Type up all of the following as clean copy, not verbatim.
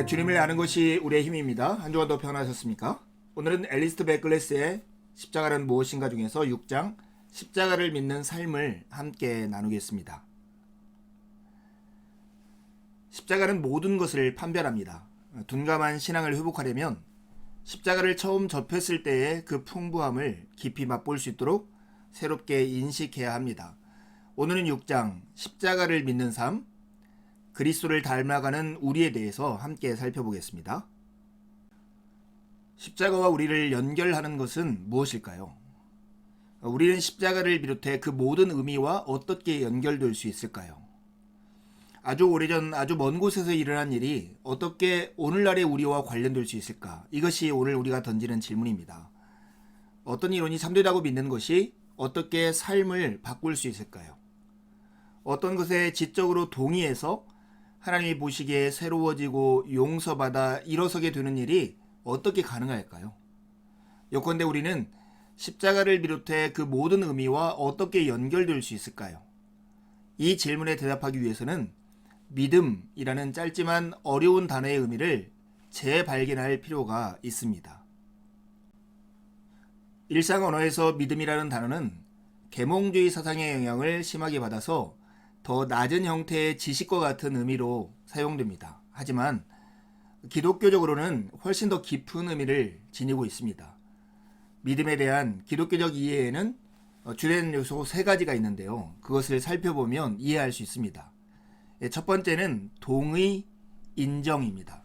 주님을 아는 것이 우리의 힘입니다. 한 주간도 평안하셨습니까? 오늘은 앨리스트 베클레스의 십자가는 무엇인가 중에서 6장 십자가를 믿는 삶을 함께 나누겠습니다. 십자가는 모든 것을 판별합니다. 둔감한 신앙을 회복하려면 십자가를 처음 접했을 때의 그 풍부함을 깊이 맛볼 수 있도록 새롭게 인식해야 합니다. 오늘은 6장 십자가를 믿는 삶, 그리스도를 닮아가는 우리에 대해서 함께 살펴보겠습니다. 십자가와 우리를 연결하는 것은 무엇일까요? 우리는 십자가를 비롯해 그 모든 의미와 어떻게 연결될 수 있을까요? 아주 오래전 아주 먼 곳에서 일어난 일이 어떻게 오늘날의 우리와 관련될 수 있을까? 이것이 오늘 우리가 던지는 질문입니다. 어떤 이론이 참되다고 믿는 것이 어떻게 삶을 바꿀 수 있을까요? 어떤 것에 지적으로 동의해서 하나님이 보시기에 새로워지고 용서받아 일어서게 되는 일이 어떻게 가능할까요? 요컨대 우리는 십자가를 비롯해 그 모든 의미와 어떻게 연결될 수 있을까요? 이 질문에 대답하기 위해서는 믿음이라는 짧지만 어려운 단어의 의미를 재발견할 필요가 있습니다. 일상 언어에서 믿음이라는 단어는 계몽주의 사상의 영향을 심하게 받아서 더 낮은 형태의 지식과 같은 의미로 사용됩니다. 하지만 기독교적으로는 훨씬 더 깊은 의미를 지니고 있습니다. 믿음에 대한 기독교적 이해에는 주된 요소 3가지가 있는데요. 그것을 살펴보면 이해할 수 있습니다. 첫 번째는 동의, 인정입니다.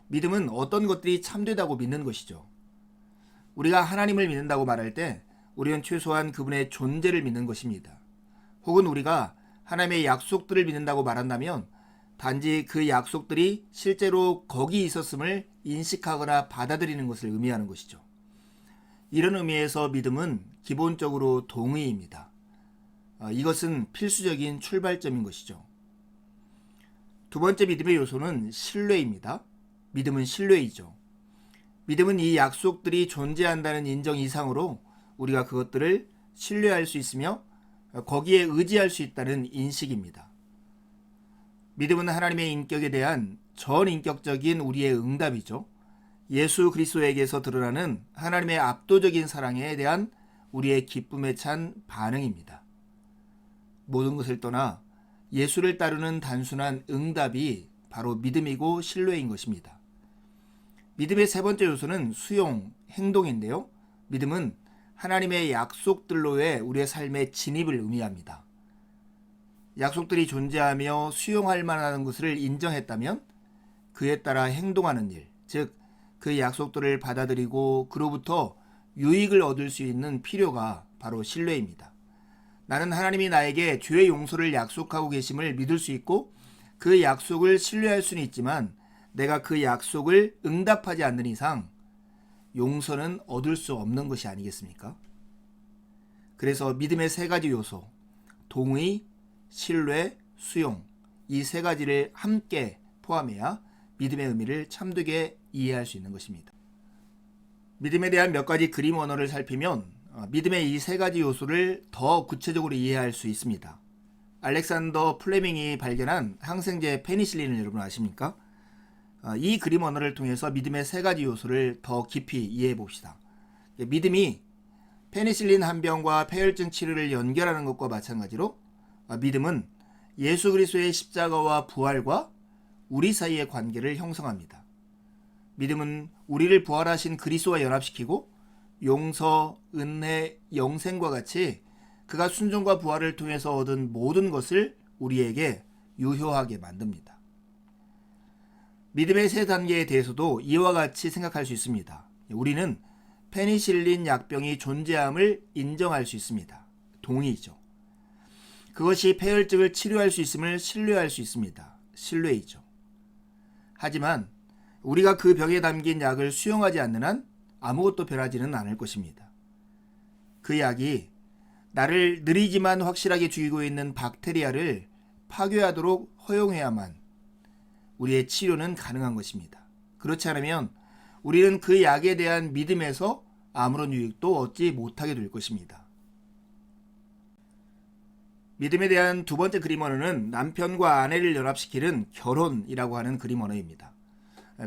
믿음은 어떤 것들이 참되다고 믿는 것이죠. 우리가 하나님을 믿는다고 말할 때 우리는 최소한 그분의 존재를 믿는 것입니다. 혹은 우리가 하나님의 약속들을 믿는다고 말한다면 단지 그 약속들이 실제로 거기 있었음을 인식하거나 받아들이는 것을 의미하는 것이죠. 이런 의미에서 믿음은 기본적으로 동의입니다. 이것은 필수적인 출발점인 것이죠. 두 번째 믿음의 요소는 신뢰입니다. 믿음은 신뢰이죠. 믿음은 이 약속들이 존재한다는 인정 이상으로 우리가 그것들을 신뢰할 수 있으며 거기에 의지할 수 있다는 인식입니다. 믿음은 하나님의 인격에 대한 전인격적인 우리의 응답이죠. 예수 그리스도에게서 드러나는 하나님의 압도적인 사랑에 대한 우리의 기쁨에 찬 반응입니다. 모든 것을 떠나 예수를 따르는 단순한 응답이 바로 믿음이고 신뢰인 것입니다. 믿음의 세 번째 요소는 수용, 행동인데요. 믿음은 하나님의 약속들로의 우리의 삶의 진입을 의미합니다. 약속들이 존재하며 수용할 만한 것을 인정했다면 그에 따라 행동하는 일, 즉 그 약속들을 받아들이고 그로부터 유익을 얻을 수 있는 필요가 바로 신뢰입니다. 나는 하나님이 나에게 죄의 용서를 약속하고 계심을 믿을 수 있고 그 약속을 신뢰할 수는 있지만 내가 그 약속을 응답하지 않는 이상 용서는 얻을 수 없는 것이 아니겠습니까? 그래서 믿음의 3가지 요소, 동의, 신뢰, 수용, 이 3가지를 함께 포함해야 믿음의 의미를 참되게 이해할 수 있는 것입니다. 믿음에 대한 몇 가지 그림 언어를 살피면 믿음의 이 3가지 요소를 더 구체적으로 이해할 수 있습니다. 알렉산더 플레밍이 발견한 항생제 페니실린을 여러분 아십니까? 이 그림 언어를 통해서 믿음의 3가지 요소를 더 깊이 이해해 봅시다. 믿음이 페니실린 한 병과 폐혈증 치료를 연결하는 것과 마찬가지로 믿음은 예수 그리스도의 십자가와 부활과 우리 사이의 관계를 형성합니다. 믿음은 우리를 부활하신 그리스도와 연합시키고 용서, 은혜, 영생과 같이 그가 순종과 부활을 통해서 얻은 모든 것을 우리에게 유효하게 만듭니다. 믿음의 3단계에 대해서도 이와 같이 생각할 수 있습니다. 우리는 페니실린 약병이 존재함을 인정할 수 있습니다. 동의죠. 그것이 폐혈증을 치료할 수 있음을 신뢰할 수 있습니다. 신뢰이죠. 하지만 우리가 그 병에 담긴 약을 수용하지 않는 한 아무것도 변하지는 않을 것입니다. 그 약이 나를 느리지만 확실하게 죽이고 있는 박테리아를 파괴하도록 허용해야만 우리의 치료는 가능한 것입니다. 그렇지 않으면 우리는 그 약에 대한 믿음에서 아무런 유익도 얻지 못하게 될 것입니다. 믿음에 대한 두 번째 그림 언어는 남편과 아내를 연합시키는 결혼이라고 하는 그림 언어입니다.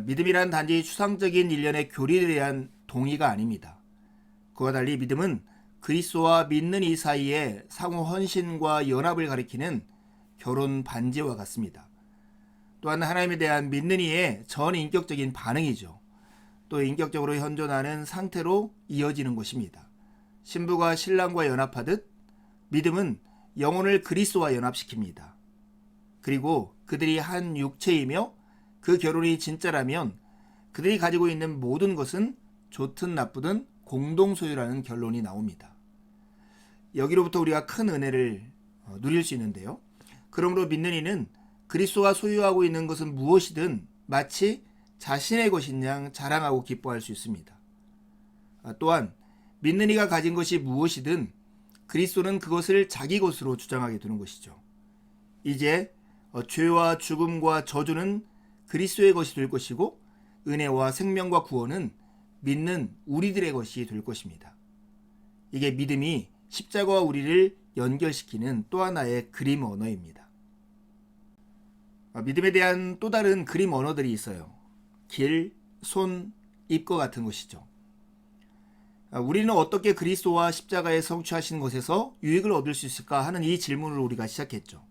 믿음이란 단지 추상적인 일련의 교리에 대한 동의가 아닙니다. 그와 달리 믿음은 그리스도와 믿는 이 사이에 상호 헌신과 연합을 가리키는 결혼 반지와 같습니다. 또한 하나님에 대한 믿는 이의 전인격적인 반응이죠. 또 인격적으로 현존하는 상태로 이어지는 것입니다. 신부가 신랑과 연합하듯 믿음은 영혼을 그리스도와 연합시킵니다. 그리고 그들이 한 육체이며 그 결혼이 진짜라면 그들이 가지고 있는 모든 것은 좋든 나쁘든 공동 소유라는 결론이 나옵니다. 여기로부터 우리가 큰 은혜를 누릴 수 있는데요. 그러므로 믿는 이는 그리스도가 소유하고 있는 것은 무엇이든 마치 자신의 것인 양 자랑하고 기뻐할 수 있습니다. 또한 믿는 이가 가진 것이 무엇이든 그리스도는 그것을 자기 것으로 주장하게 되는 것이죠. 이제 죄와 죽음과 저주는 그리스도의 것이 될 것이고 은혜와 생명과 구원은 믿는 우리들의 것이 될 것입니다. 이게 믿음이 십자가와 우리를 연결시키는 또 하나의 그림 언어입니다. 믿음에 대한 또 다른 그림 언어들이 있어요. 길, 손, 입과 같은 것이죠. 우리는 어떻게 그리스도와 십자가에 성취하신 것에서 유익을 얻을 수 있을까 하는 이 질문을 우리가 시작했죠.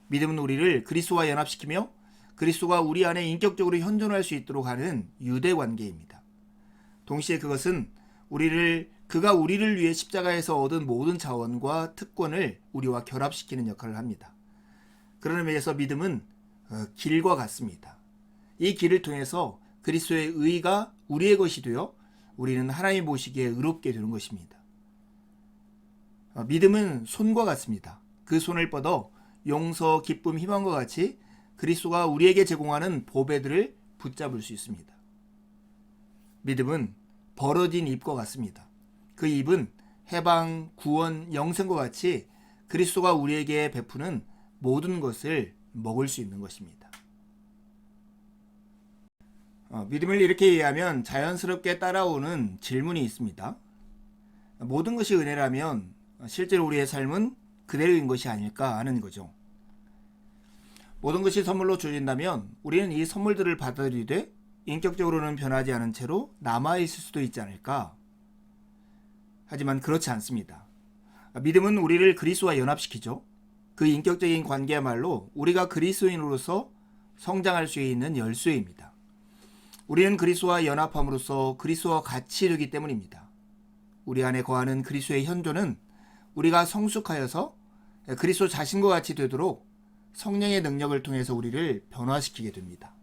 믿음은 우리를 그리스도와 연합시키며 그리스도가 우리 안에 인격적으로 현존할 수 있도록 하는 유대 관계입니다. 동시에 그것은 그가 우리를 위해 십자가에서 얻은 모든 자원과 특권을 우리와 결합시키는 역할을 합니다. 그런 의미에서 믿음은 길과 같습니다. 이 길을 통해서 그리스도의 의가 우리의 것이 되어 우리는 하나님 보시기에 의롭게 되는 것입니다. 믿음은 손과 같습니다. 그 손을 뻗어 용서, 기쁨, 희망과 같이 그리스도가 우리에게 제공하는 보배들을 붙잡을 수 있습니다. 믿음은 벌어진 입과 같습니다. 그 입은 해방, 구원, 영생과 같이 그리스도가 우리에게 베푸는 모든 것을 먹을 수 있는 것입니다. 믿음을 이렇게 이해하면 자연스럽게 따라오는 질문이 있습니다. 모든 것이 은혜라면 실제로 우리의 삶은 그대로인 것이 아닐까 하는 거죠. 모든 것이 선물로 주어진다면 우리는 이 선물들을 받아들이되 인격적으로는 변하지 않은 채로 남아있을 수도 있지 않을까? 하지만 그렇지 않습니다. 믿음은 우리를 그리스도와 연합시키죠. 그 인격적인 관계야말로 우리가 그리스도인으로서 성장할 수 있는 열쇠입니다. 우리는 그리스도와 연합함으로써 그리스도와 같이 되기 때문입니다. 우리 안에 거하는 그리스도의 현존은 우리가 성숙하여서 그리스도 자신과 같이 되도록 성령의 능력을 통해서 우리를 변화시키게 됩니다.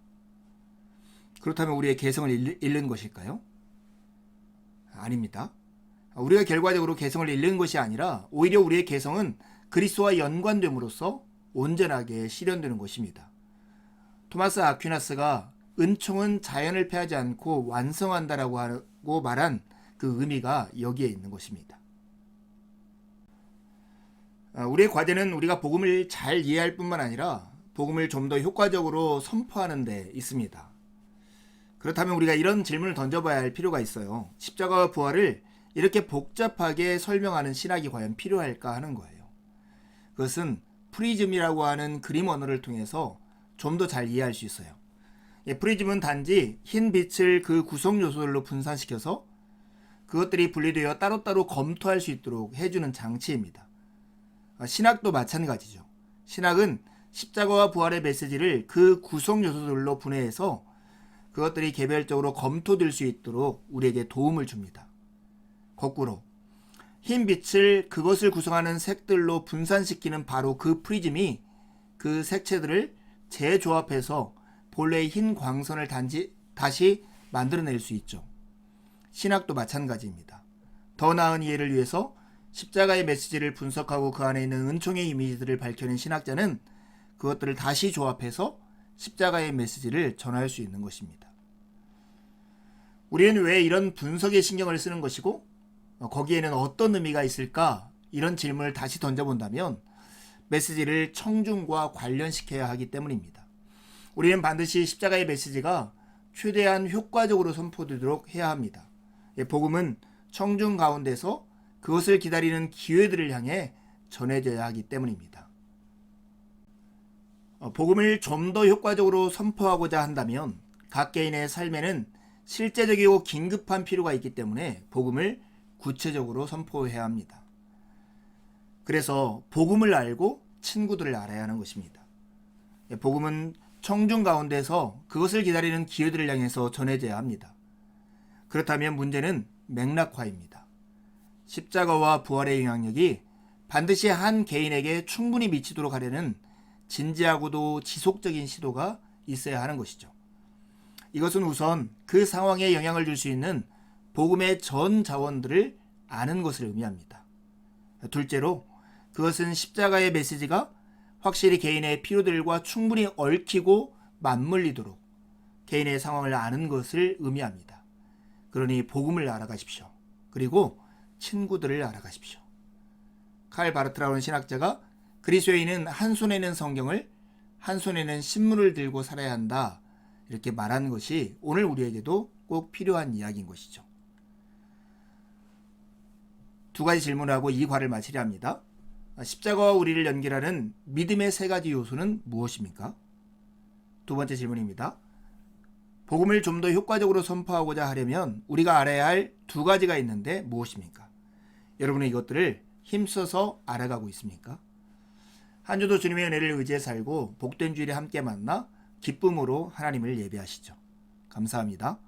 그렇다면 우리의 개성을 잃는 것일까요? 아닙니다. 우리가 결과적으로 개성을 잃는 것이 아니라 오히려 우리의 개성은 그리스도와 연관됨으로써 온전하게 실현되는 것입니다. 토마스 아퀴나스가 은총은 자연을 패하지 않고 완성한다라고 하고 말한 그 의미가 여기에 있는 것입니다. 우리의 과제는 우리가 복음을 잘 이해할 뿐만 아니라 복음을 좀 더 효과적으로 선포하는 데 있습니다. 그렇다면 우리가 이런 질문을 던져봐야 할 필요가 있어요. 십자가와 부활을 이렇게 복잡하게 설명하는 신학이 과연 필요할까 하는 거예요. 그것은 프리즘이라고 하는 그림 언어를 통해서 좀 더 잘 이해할 수 있어요. 프리즘은 단지 흰 빛을 그 구성 요소들로 분산시켜서 그것들이 분리되어 따로따로 검토할 수 있도록 해주는 장치입니다. 신학도 마찬가지죠. 신학은 십자가와 부활의 메시지를 그 구성 요소들로 분해해서 그것들이 개별적으로 검토될 수 있도록 우리에게 도움을 줍니다. 거꾸로 흰 빛을 그것을 구성하는 색들로 분산시키는 바로 그 프리즘이 그 색채들을 재조합해서 본래의 흰 광선을 다시 만들어낼 수 있죠. 신학도 마찬가지입니다. 더 나은 이해를 위해서 십자가의 메시지를 분석하고 그 안에 있는 은총의 이미지들을 밝혀낸 신학자는 그것들을 다시 조합해서 십자가의 메시지를 전할 수 있는 것입니다. 우리는 왜 이런 분석에 신경을 쓰는 것이고 거기에는 어떤 의미가 있을까? 이런 질문을 다시 던져본다면 메시지를 청중과 관련시켜야 하기 때문입니다. 우리는 반드시 십자가의 메시지가 최대한 효과적으로 선포되도록 해야 합니다. 복음은 청중 가운데서 그것을 기다리는 기회들을 향해 전해져야 하기 때문입니다. 복음을 좀 더 효과적으로 선포하고자 한다면 각 개인의 삶에는 실제적이고 긴급한 필요가 있기 때문에 복음을 구체적으로 선포해야 합니다. 그래서 복음을 알고 친구들을 알아야 하는 것입니다. 복음은 청중 가운데서 그것을 기다리는 기회들을 향해서 전해져야 합니다. 그렇다면 문제는 맥락화입니다. 십자가와 부활의 영향력이 반드시 한 개인에게 충분히 미치도록 하려는 진지하고도 지속적인 시도가 있어야 하는 것이죠. 이것은 우선 그 상황에 영향을 줄 수 있는 복음의 전 자원들을 아는 것을 의미합니다. 둘째로 그것은 십자가의 메시지가 확실히 개인의 필요들과 충분히 얽히고 맞물리도록 개인의 상황을 아는 것을 의미합니다. 그러니 복음을 알아가십시오. 그리고 친구들을 알아가십시오. 칼 바르트라는 신학자가 그리스도인은 한 손에는 성경을 한 손에는 신문을 들고 살아야 한다 이렇게 말한 것이 오늘 우리에게도 꼭 필요한 이야기인 것이죠. 두 가지 질문을 하고 이 과를 마치려 합니다. 십자가와 우리를 연결하는 믿음의 세 가지 요소는 무엇입니까? 두 번째 질문입니다. 복음을 좀 더 효과적으로 선포하고자 하려면 우리가 알아야 할 두 가지가 있는데 무엇입니까? 여러분은 이것들을 힘써서 알아가고 있습니까? 한 주도 주님의 은혜를 의지해 살고 복된 주일에 함께 만나 기쁨으로 하나님을 예배하시죠. 감사합니다.